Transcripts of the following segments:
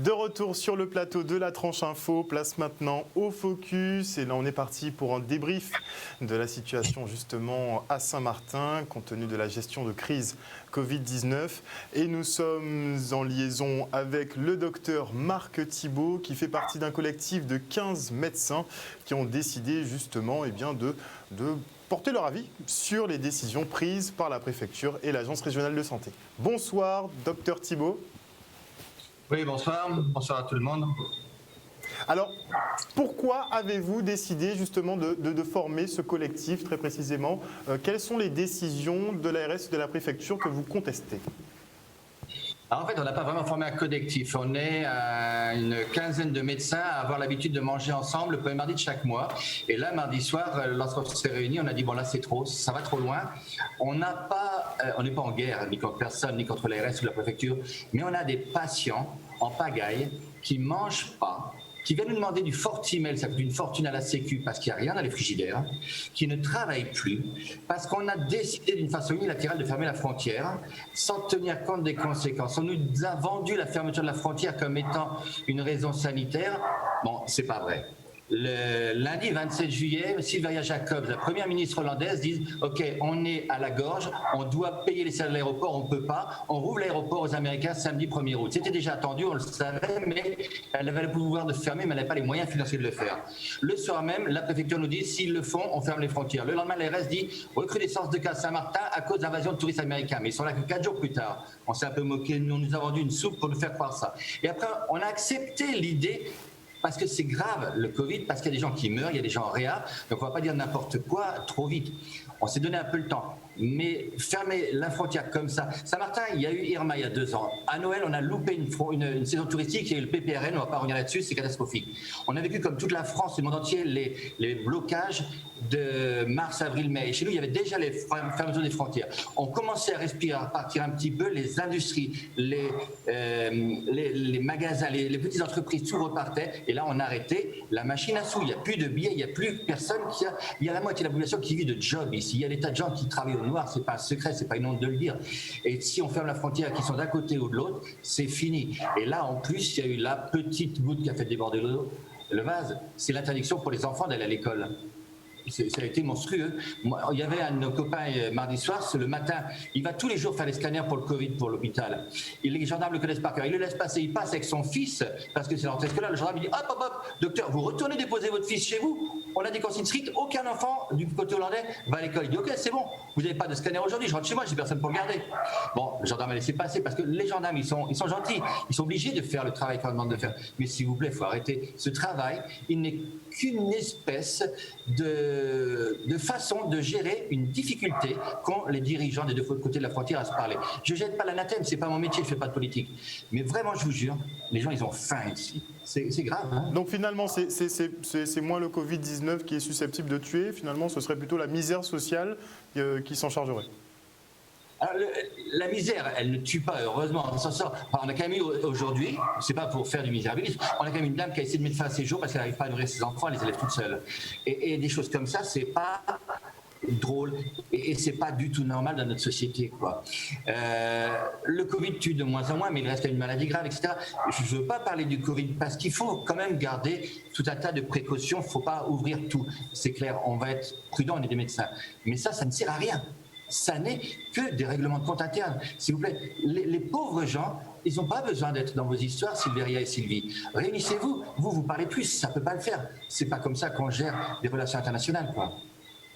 De retour sur le plateau de la Tranche Info, place maintenant au focus. Et là, on est parti pour un débrief de la situation justement à Saint-Martin, compte tenu de la gestion de crise Covid-19. Et nous sommes en liaison avec le docteur Marc Thibault, qui fait partie d'un collectif de 15 médecins qui ont décidé justement de porter leur avis sur les décisions prises par la préfecture et l'Agence régionale de santé. Bonsoir, docteur Thibault. Oui, bonsoir. Bonsoir à tout le monde. Alors, pourquoi avez-vous décidé justement de former ce collectif très précisément? Quelles sont les décisions de l'ARS et de la préfecture que vous contestez? Alors en fait, on n'a pas vraiment formé un collectif. On est une quinzaine de médecins à avoir l'habitude de manger ensemble le premier mardi de chaque mois. Et là, mardi soir, lorsqu'on s'est réunis, on a dit bon là c'est trop, ça va trop loin. On n'est pas en guerre ni contre personne, ni contre l'ARS ou la préfecture, mais on a des patients en pagaille qui ne mangent pas, qui viennent nous demander du Fortimel, ça coûte une fortune à la Sécu parce qu'il n'y a rien dans les frigidaires, qui ne travaillent plus, parce qu'on a décidé d'une façon unilatérale de fermer la frontière sans tenir compte des conséquences. On nous a vendu la fermeture de la frontière comme étant une raison sanitaire. Bon, c'est pas vrai. Le lundi 27 juillet, Sylvia Jacobs, la première ministre hollandaise, dit « Ok, on est à la gorge, on doit payer les salaires de l'aéroport, on ne peut pas, on rouvre l'aéroport aux Américains samedi 1er août ». C'était déjà attendu, on le savait, mais elle avait le pouvoir de fermer, mais elle n'avait pas les moyens financiers de le faire. Le soir même, la préfecture nous dit « S'ils le font, on ferme les frontières ». Le lendemain, l'ARS dit « Recrudescence de cas à Saint-Martin à cause d'invasion de touristes américains ». Mais ils sont là que 4 jours plus tard. On s'est un peu moqué, on nous a vendu une soupe pour nous faire croire ça. Et après, on a accepté l'idée. Parce que c'est grave, le Covid, parce qu'il y a des gens qui meurent, il y a des gens en réa, donc on ne va pas dire n'importe quoi trop vite. On s'est donné un peu le temps. Mais fermer la frontière comme ça. Saint-Martin, il y a eu Irma il y a 2 ans. À Noël, on a loupé une saison touristique, il y a eu le PPRN, on ne va pas revenir là-dessus, c'est catastrophique. On a vécu comme toute la France et le monde entier les blocages de mars, avril, mai. Et chez nous, il y avait déjà les fermetures des frontières. On commençait à respirer, à repartir un petit peu, les industries, les magasins, les petites entreprises, tout repartait. Et là, on a arrêté la machine à sous. Il n'y a plus de billets, il n'y a plus personne il y a la moitié de la population qui vit de job ici. Il y a des tas de gens qui travaillent au noir, c'est pas un secret, c'est pas une honte de le dire. Et si on ferme la frontière, qui sont d'un côté ou de l'autre, c'est fini. Et là, en plus, il y a eu la petite goutte qui a fait déborder le vase. C'est l'interdiction pour les enfants d'aller à l'école. Ça a été monstrueux. Il y avait un de nos copains mardi soir, le matin, il va tous les jours faire les scanners pour le Covid, pour l'hôpital. Les gendarmes le connaissent par cœur. Il le laisse passer, il passe avec son fils, parce que c'est l'entrée scolaire. Le gendarme il dit hop, docteur, vous retournez déposer votre fils chez vous. On a des consignes strictes, aucun enfant du côté hollandais va à l'école. Il dit ok, c'est bon, vous n'avez pas de scanner aujourd'hui, je rentre chez moi, j'ai personne pour le garder. Bon, le gendarme a laissé passer, parce que les gendarmes, ils sont gentils, ils sont obligés de faire le travail qu'on demande de faire. Mais s'il vous plaît, il faut arrêter ce travail. Il n'est qu'une espèce de façon de gérer une difficulté qu'ont les dirigeants des deux côtés de la frontière à se parler. Je ne jette pas l'anathème, c'est pas mon métier, je ne fais pas de politique. Mais vraiment, je vous jure, les gens, ils ont faim ici. C'est grave. Hein. Donc finalement, c'est moins le Covid-19 qui est susceptible de tuer. Finalement, ce serait plutôt la misère sociale qui s'en chargerait. Alors, la misère, elle ne tue pas, heureusement, on s'en sort. Enfin, on a quand même eu aujourd'hui, c'est pas pour faire du misérabilisme, on a quand même une dame qui a essayé de mettre fin à ses jours parce qu'elle n'arrive pas à nourrir ses enfants, elle les élève toute seule. Et des choses comme ça, c'est pas drôle et c'est pas du tout normal dans notre société, quoi. Le Covid tue de moins en moins, mais il reste une maladie grave, etc. Je veux pas parler du Covid parce qu'il faut quand même garder tout un tas de précautions, faut pas ouvrir tout. C'est clair, on va être prudent, on est des médecins. Mais ça ne sert à rien. Ça n'est que des règlements de compte internes. S'il vous plaît, les pauvres gens, ils n'ont pas besoin d'être dans vos histoires, Sylveria et Sylvie. Réunissez-vous, vous parlez plus, ça ne peut pas le faire. C'est pas comme ça qu'on gère des relations internationales, quoi.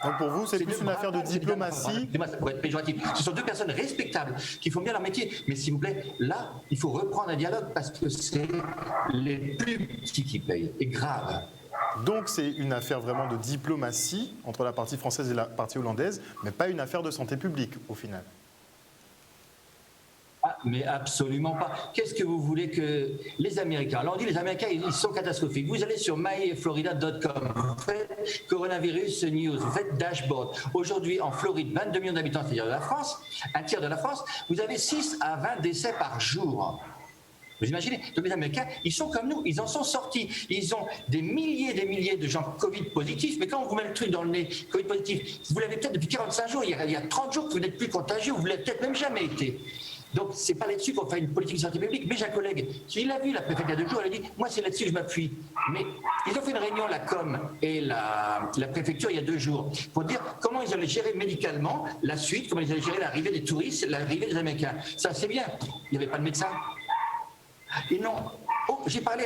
Donc pour vous, c'est plus une affaire de diplomatie. Ça pourrait être péjoratif. Ce sont 2 personnes respectables qui font bien leur métier. Mais s'il vous plaît, là, il faut reprendre un dialogue parce que c'est les plus petits qui payent. Et grave. Donc c'est une affaire vraiment de diplomatie entre la partie française et la partie hollandaise, mais pas une affaire de santé publique au final. Ah, mais absolument pas. Qu'est-ce que vous voulez que les Américains... Alors on dit les Américains, ils sont catastrophiques. Vous allez sur myflorida.com, vous faites coronavirus news, vous faites dashboard. Aujourd'hui, en Floride, 22 millions d'habitants, c'est-à-dire de la France, un tiers de la France, vous avez 6 à 20 décès par jour. Vous imaginez? Donc les Américains, ils sont comme nous, ils en sont sortis. Ils ont des milliers de gens Covid positifs, mais quand on vous met le truc dans le nez, Covid positif, vous l'avez peut-être depuis 45 jours, il y a 30 jours que vous n'êtes plus contagieux, vous ne l'avez peut-être même jamais été. Donc, c'est pas là-dessus qu'on fait une politique de santé publique. Mais j'ai un collègue qui l'a vu, la préfète, il y a 2 jours, elle a dit moi, c'est là-dessus que je m'appuie. Mais ils ont fait une réunion, la com et la préfecture, il y a 2 jours, pour dire comment ils allaient gérer médicalement la suite, comment ils allaient gérer l'arrivée des touristes, l'arrivée des Américains. Ça, c'est bien. Il n'y avait pas de médecin. Et non. Oh, j'ai parlé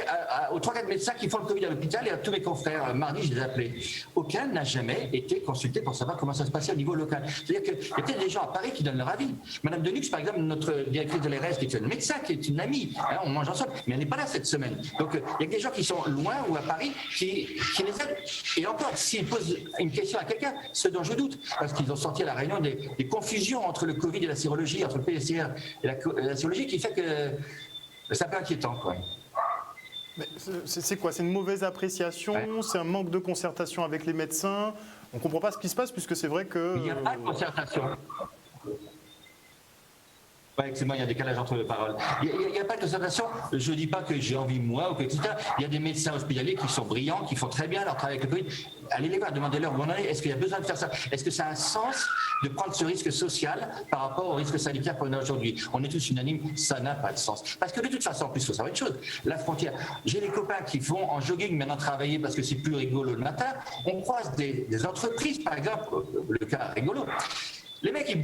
aux 3-4 médecins qui font le Covid à l'hôpital et à tous mes confrères. Mardi, je les ai appelés. Aucun n'a jamais été consulté pour savoir comment ça se passait au niveau local. C'est-à-dire qu'il y a peut-être des gens à Paris qui donnent leur avis. Madame Deluxe, par exemple, notre directrice de l'ARS, qui est une médecin, qui est une amie, hein, on mange ensemble, mais elle n'est pas là cette semaine. Donc, il y a des gens qui sont loin ou à Paris qui les aident. Et encore, s'ils posent une question à quelqu'un, ce dont je doute, parce qu'ils ont sorti à la réunion des confusions entre le Covid et la sérologie, entre le PCR et la sérologie, qui fait que c'est un peu inquiétant, quoi. C'est quoi? C'est une mauvaise appréciation? Ouais. C'est un manque de concertation avec les médecins? On ne comprend pas ce qui se passe puisque c'est vrai que... Il n'y a pas de concertation. Ouais, excusez-moi, il y a un décalage entre les paroles. Il n'y a pas de concertation. Je ne dis pas que j'ai envie, moi, ou que, etc. Il y a des médecins hospitaliers qui sont brillants, qui font très bien leur travail avec le Covid. Allez les voir, demandez-leur où on en est. Est-ce qu'il y a besoin de faire ça? Est-ce que ça a un sens de prendre ce risque social par rapport au risque sanitaire qu'on a aujourd'hui? On est tous unanimes, ça n'a pas de sens. Parce que de toute façon, en plus, il faut savoir une chose, la frontière. J'ai des copains qui vont en jogging maintenant travailler parce que c'est plus rigolo le matin. On croise des entreprises, par exemple, le cas rigolo. Les mecs,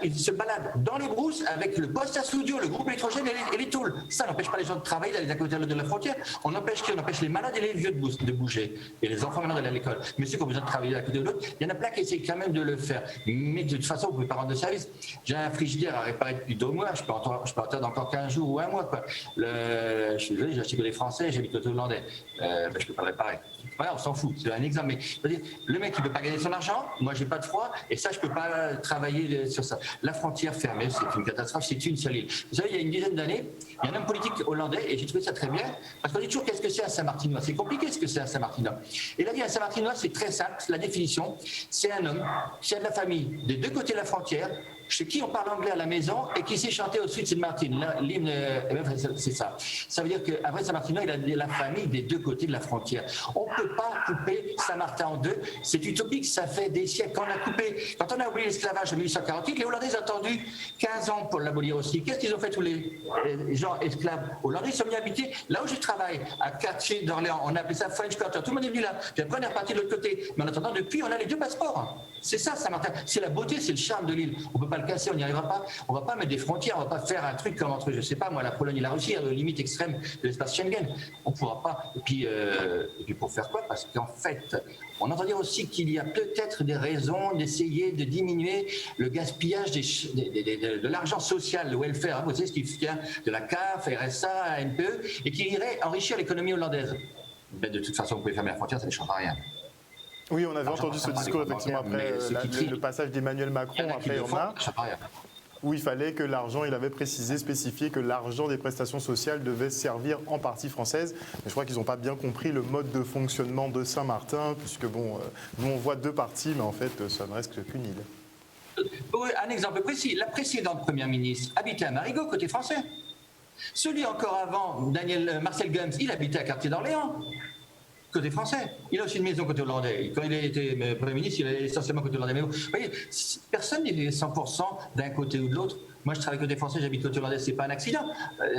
ils se baladent dans les brousses avec le poste à studio, le groupe électrogène et les tôles. Ça n'empêche pas les gens de travailler, d'aller d'un côté à l'autre de la frontière. On empêche les malades et les vieux de bouger. Et les enfants maintenant d'aller à l'école. Mais ceux qui ont besoin de travailler d'un côté ou de l'autre, il y en a plein qui essaient quand même de le faire. Mais de toute façon, vous ne pouvez pas rendre de service. J'ai un frigidaire à réparer depuis 2 mois. Je peux attendre encore 15 jours ou 1 mois, quoi. Je suis désolé, j'ai acheté que les Français, j'habite au Hollandais. Je ne peux pas le réparer. Voilà, on s'en fout, c'est un exemple. Mais le mec, il ne peut pas gagner son argent, moi, j'ai pas de froid, et ça, je ne peux pas travailler sur ça. La frontière fermée, c'est une catastrophe, c'est une seule île. Vous savez, il y a une dizaine d'années, il y a un homme politique hollandais, et j'ai trouvé ça très bien, parce qu'on dit toujours qu'est-ce que c'est un Saint-Martinois. C'est compliqué ce que c'est un Saint-Martinois. Et il a dit un Saint-Martinois, c'est très simple, la définition, c'est un homme qui a de la famille des 2 côtés de la frontière, chez qui on parle anglais à la maison et qui sait chanter au Sweet Saint-Martin. L'hymne, c'est ça. Ça veut dire qu'après Saint-Martinois, il a la famille des 2 côtés de la frontière. On ne peut pas couper Saint-Martin en 2. C'est utopique, ça fait des siècles qu'on a coupé. Quand on a oublié l'esclavage en 1848, les Hollandais ont attendu 15 ans pour l'abolir aussi. Qu'est-ce qu'ils ont fait tous les gens esclaves hollandais? Ils sont venus habiter là où je travaille, à Quartier d'Orléans. On a appelé ça French Quarter. Tout le monde est venu là. Puis après, on est reparti de l'autre côté. Mais en attendant, depuis, on a les 2 passeports. C'est ça, Saint-Martin. C'est la beauté, c'est le charme de l'île. On ne peut pas le casser, on n'y arrivera pas. On ne va pas mettre des frontières, on ne va pas faire un truc comme entre, je ne sais pas moi, la Pologne et la Russie, à la limite extrême de l'espace Schengen. On ne pourra pas. Et puis pour faire quoi? Parce qu'en fait, on entend dire aussi qu'il y a peut-être des raisons d'essayer de diminuer le gaspillage de l'argent social, le welfare, hein, vous savez, ce qui vient de la CAF, RSA, NPE, et qui irait enrichir l'économie hollandaise. Mais de toute façon, vous pouvez fermer la frontière, ça ne changera rien. Oui, on avait entendu ce discours effectivement après le passage d'Emmanuel Macron après Irma, où il fallait que l'argent, il avait précisé, spécifié que l'argent des prestations sociales devait servir en partie française. Mais je crois qu'ils n'ont pas bien compris le mode de fonctionnement de Saint-Martin, puisque bon, nous on voit 2 parties, mais en fait ça ne reste qu'une île. Un exemple précis, la précédente première ministre habitait à Marigot, côté français. Celui encore avant, Marcel Gomes, il habitait à Quartier d'Orléans. Côté français. Il a aussi une maison côté hollandais. Quand il était Premier ministre, il est essentiellement côté hollandais. Mais vous voyez, personne n'est 100% d'un côté ou de l'autre. Moi, je travaille côté français, j'habite côté hollandais, c'est pas un accident.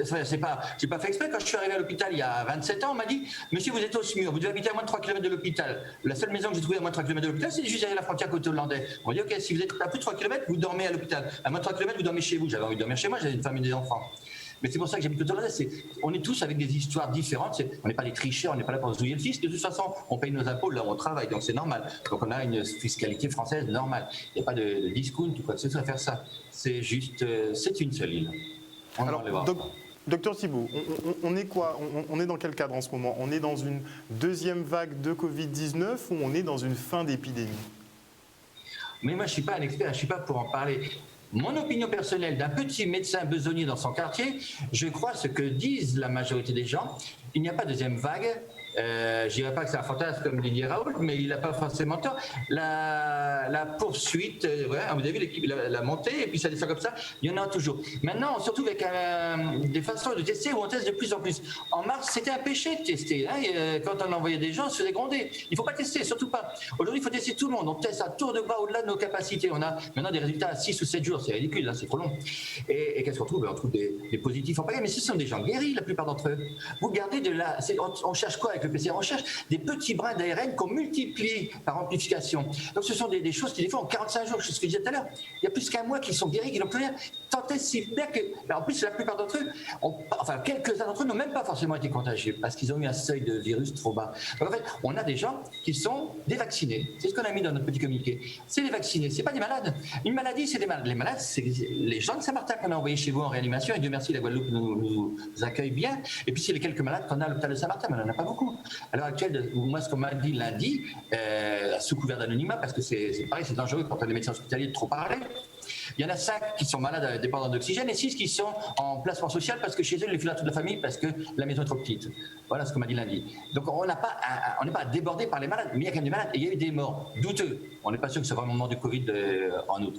J'ai pas fait exprès. Quand je suis arrivé à l'hôpital il y a 27 ans, on m'a dit « Monsieur, vous êtes au SMUR, vous devez habiter à moins de 3 km de l'hôpital. » La seule maison que j'ai trouvée à moins de 3 km de l'hôpital, c'est juste derrière la frontière côté hollandais. On m'a dit « Ok, si vous êtes à plus de 3 km, vous dormez à l'hôpital. À moins de 3 km, vous dormez chez vous. » J'avais envie de dormir chez moi, j'avais une femme et des enfants. Mais c'est pour ça que j'habite côté hollandais. On est tous avec des histoires différentes. On n'est pas des tricheurs, on n'est pas là pour se douiller le fisc. De toute façon, on paye nos impôts là où on travaille, donc c'est normal. Donc on a une fiscalité française normale. Il n'y a pas de discount ou quoi que ce soit à faire ça. C'est juste, c'est une seule île. Alors, docteur Thibault, on est quoi? On est dans quel cadre en ce moment? On est dans une 2e vague de Covid-19 ou on est dans une fin d'épidémie? Mais moi, je ne suis pas un expert, je ne suis pas pour en parler. Mon opinion personnelle d'un petit médecin besogneux dans son quartier, je crois ce que disent la majorité des gens, il n'y a pas de 2e vague, Je dirais pas que c'est un fantasme comme Didier Raoult, mais il n'a pas forcément tort. La poursuite, vous avez vu la montée, et puis ça descend comme ça, il y en a toujours. Maintenant, surtout avec des façons de tester où on teste de plus en plus. En mars, c'était un péché de tester. Quand on envoyait des gens, on se faisait gronder. Il ne faut pas tester, surtout pas. Aujourd'hui, il faut tester tout le monde. On teste à tour de bras au-delà de nos capacités. On a maintenant des résultats à 6 ou 7 jours. C'est ridicule, c'est trop long. Et qu'est-ce qu'on trouve? On trouve des positifs en pagaille, mais ce sont des gens guéris, la plupart d'entre eux. Vous gardez on cherche quoi avec le PCR? On cherche des petits brins d'ARN qu'on multiplie par amplification. Donc ce sont des choses qui, des fois, en 45 jours, c'est ce que je disais tout à l'heure, il y a plus qu'un mois qui sont guéris, qui n'ont plus rien. Tant est si bien que, en plus, la plupart d'entre eux, quelques-uns d'entre eux n'ont même pas forcément été contagieux parce qu'ils ont eu un seuil de virus trop bas. Donc en fait, on a des gens qui sont des vaccinés. C'est ce qu'on a mis dans notre petit communiqué. C'est des vaccinés, c'est pas des malades. Une maladie, c'est des malades. Les malades, c'est les gens de Saint-Martin qu'on a envoyés chez vous en réanimation, et Dieu merci, la Guadeloupe nous accueille bien. Et puis c'est les quelques malades qu'on a à l'hôpital de Saint-Martin, mais on n'en a pas beaucoup. À l'heure actuelle, moi, ce qu'on m'a dit lundi, sous couvert d'anonymat, parce que c'est pareil, c'est dangereux quand on est médecin hospitalier de trop parler. Il y en a 5 qui sont malades dépendants d'oxygène et 6 qui sont en placement social parce que chez eux, ils les filent à toute la famille parce que la maison est trop petite. Voilà ce qu'on m'a dit lundi. Donc on n'est pas débordé par les malades, mais il y a quand même des malades et il y a eu des morts douteux. On n'est pas sûr que c'est vraiment le moment du Covid en août.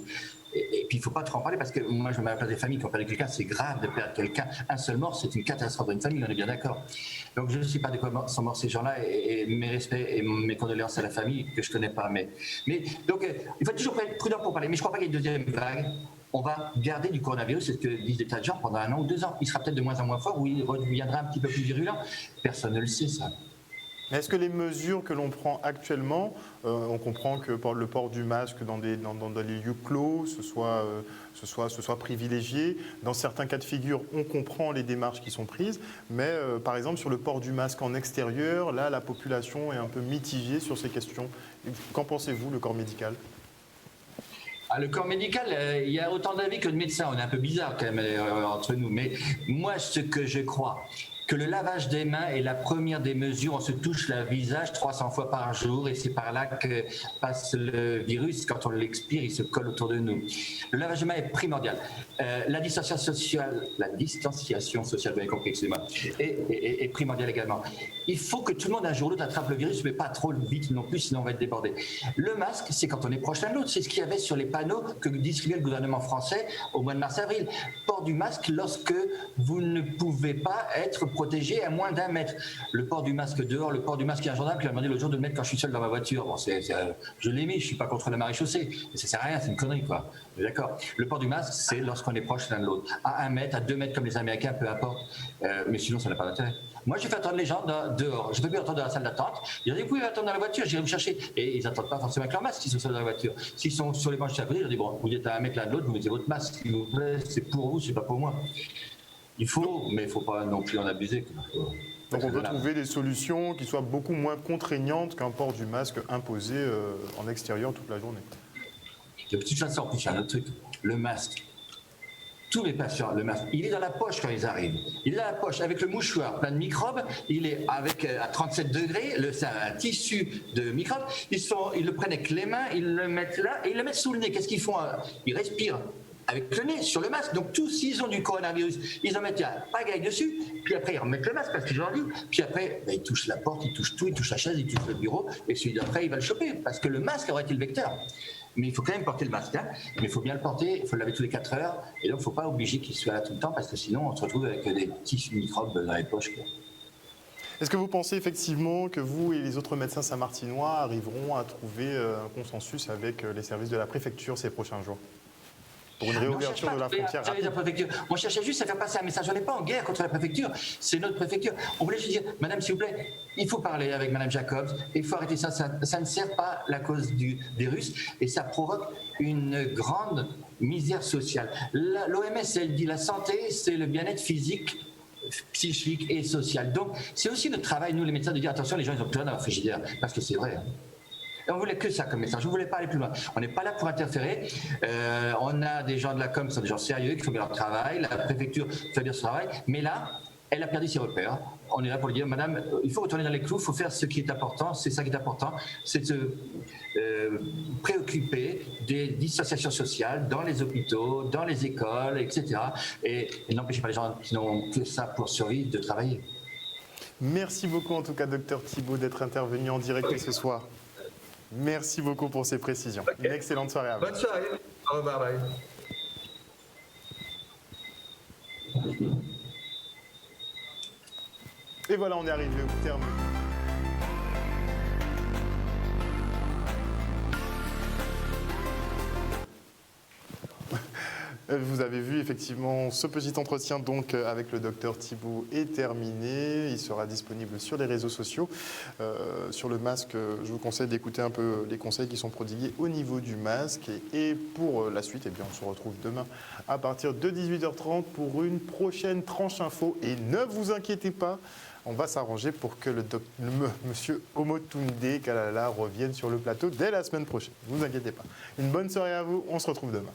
Et puis il ne faut pas trop en parler parce que moi je me mets à la place des familles qui ont perdu quelqu'un, c'est grave de perdre quelqu'un. Un seul mort, c'est une catastrophe dans une famille, on est bien d'accord. Donc je ne sais pas de quoi sont morts ces gens-là et mes respects et mes condoléances à la famille que je ne connais pas. Mais donc il faut toujours être prudent pour parler. Mais je ne crois pas qu'il y ait une deuxième vague. On va garder du coronavirus, c'est ce que disent des tas de gens, pendant 1 an ou 2 ans. Il sera peut-être de moins en moins fort ou il reviendra un petit peu plus virulent. Personne ne le sait, ça. Mais est-ce que les mesures que l'on prend actuellement, on comprend que le port du masque dans les lieux clos, ce soit privilégié. Dans certains cas de figure, on comprend les démarches qui sont prises, mais par exemple sur le port du masque en extérieur, là la population est un peu mitigée sur ces questions. Qu'en pensez-vous, le corps médical ? Le corps médical, il y a autant d'avis que de médecins. On est un peu bizarre quand même entre nous. Mais moi, ce que je crois, que le lavage des mains est la première des mesures. On se touche le visage 300 fois par jour et c'est par là que passe le virus. Quand on l'expire, il se colle autour de nous. Le lavage des mains est primordial. La distanciation sociale, vous avez compris, excusez-moi, est primordiale également. Il faut que tout le monde un jour ou l'autre attrape le virus, mais pas trop vite non plus, sinon on va être débordé. Le masque, c'est quand on est proche l'un de l'autre. C'est ce qu'il y avait sur les panneaux que distribuait le gouvernement français au mois de mars-avril. Port du masque lorsque vous ne pouvez pas être protégé à moins d'1 mètre. Le port du masque dehors, le port du masque, il y a un gendarme qui m'a demandé l'autre jour de le mettre quand je suis seul dans ma voiture. Bon, je l'ai mis, je ne suis pas contre la maréchaussée, mais ça ne sert à rien, c'est une connerie, quoi. D'accord. Le port du masque, c'est lorsqu'on est proche l'un de l'autre. À 1 mètre, à 2 mètres comme les Américains, peu importe. Mais sinon, ça n'a pas d'intérêt. Moi, je fais attendre les gens dehors. Je ne peux plus attendre dans la salle d'attente. Il y en a qui peuvent attendre dans la voiture, j'irai vous chercher. Et ils n'attendent pas forcément avec leur masque s'ils sont seuls dans la voiture. S'ils sont sur les bancs à côté, je leur dis, bon, vous êtes à 1 mètre l'un de l'autre, vous mettez votre masque, s'il vous plaît, c'est pour vous, c'est pas pour moi. Il faut, mais il ne faut pas non plus en abuser. Donc on peut trouver des solutions qui soient beaucoup moins contraignantes qu'un port du masque imposé en extérieur toute la journée. De toute façon, il y a un autre truc, le masque. Tous les patients, le masque, il est dans la poche quand ils arrivent. Il est dans la poche avec le mouchoir plein de microbes. Il est à 37 degrés, c'est un tissu de microbes. Ils le prennent avec les mains, ils le mettent là et ils le mettent sous le nez. Qu'est-ce qu'ils font? Ils respirent avec le nez sur le masque. Donc tous, s'ils ont du coronavirus, ils en mettent un pagaille dessus, puis après ils remettent le masque parce qu'ils ont envie, puis après ils touchent la porte, ils touchent tout, ils touchent la chaise, ils touchent le bureau, et celui d'après il va le choper parce que le masque aurait été le vecteur. Mais il faut quand même porter le masque, hein. Mais il faut bien le porter, il faut le laver tous les 4 heures, et donc il ne faut pas obliger qu'il soit là tout le temps parce que sinon on se retrouve avec des petits microbes dans les poches, quoi. Est-ce que vous pensez effectivement que vous et les autres médecins saint-martinois arriveront à trouver un consensus avec les services de la préfecture ces prochains jours ? Pour une réouverture de la frontière rapide. On cherchait juste à faire passer un message. On n'est pas en guerre contre la préfecture, c'est notre préfecture. On voulait juste dire, madame, s'il vous plaît, il faut parler avec madame Jacobs, il faut arrêter ça. Ça ne sert pas la cause des Russes et ça provoque une grande misère sociale. L'OMS, elle dit la santé, c'est le bien-être physique, psychique et social. Donc, c'est aussi notre travail, nous les médecins, de dire attention, les gens, ils ont plus rien dans leur frigidaire, parce que c'est vrai. Et on voulait que ça comme message, on ne voulait pas aller plus loin. On n'est pas là pour interférer. On a des gens de la com, qui sont des gens sérieux, qui font bien leur travail. La préfecture fait bien son travail. Mais là, elle a perdu ses repères. On est là pour lui dire, madame, il faut retourner dans les clous, il faut faire ce qui est important. C'est ça qui est important, c'est de se préoccuper des distanciations sociales dans les hôpitaux, dans les écoles, etc. Et n'empêcher pas les gens qui n'ont que ça pour survivre de travailler. Merci beaucoup en tout cas, docteur Thibault, d'être intervenu en direct ce soir. Merci beaucoup pour ces précisions. Okay. Une excellente soirée à vous. Bonne soirée. Au revoir. Bye. Et voilà, on est arrivé au terme. Vous avez vu effectivement ce petit entretien donc avec le docteur Thibault est terminé. Il sera disponible sur les réseaux sociaux. Sur le masque, je vous conseille d'écouter un peu les conseils qui sont prodigués au niveau du masque. Et pour la suite, eh bien, on se retrouve demain à partir de 18h30 pour une prochaine tranche info. Et ne vous inquiétez pas, on va s'arranger pour que monsieur Omotunde Kalala revienne sur le plateau dès la semaine prochaine. Ne vous inquiétez pas. Une bonne soirée à vous. On se retrouve demain.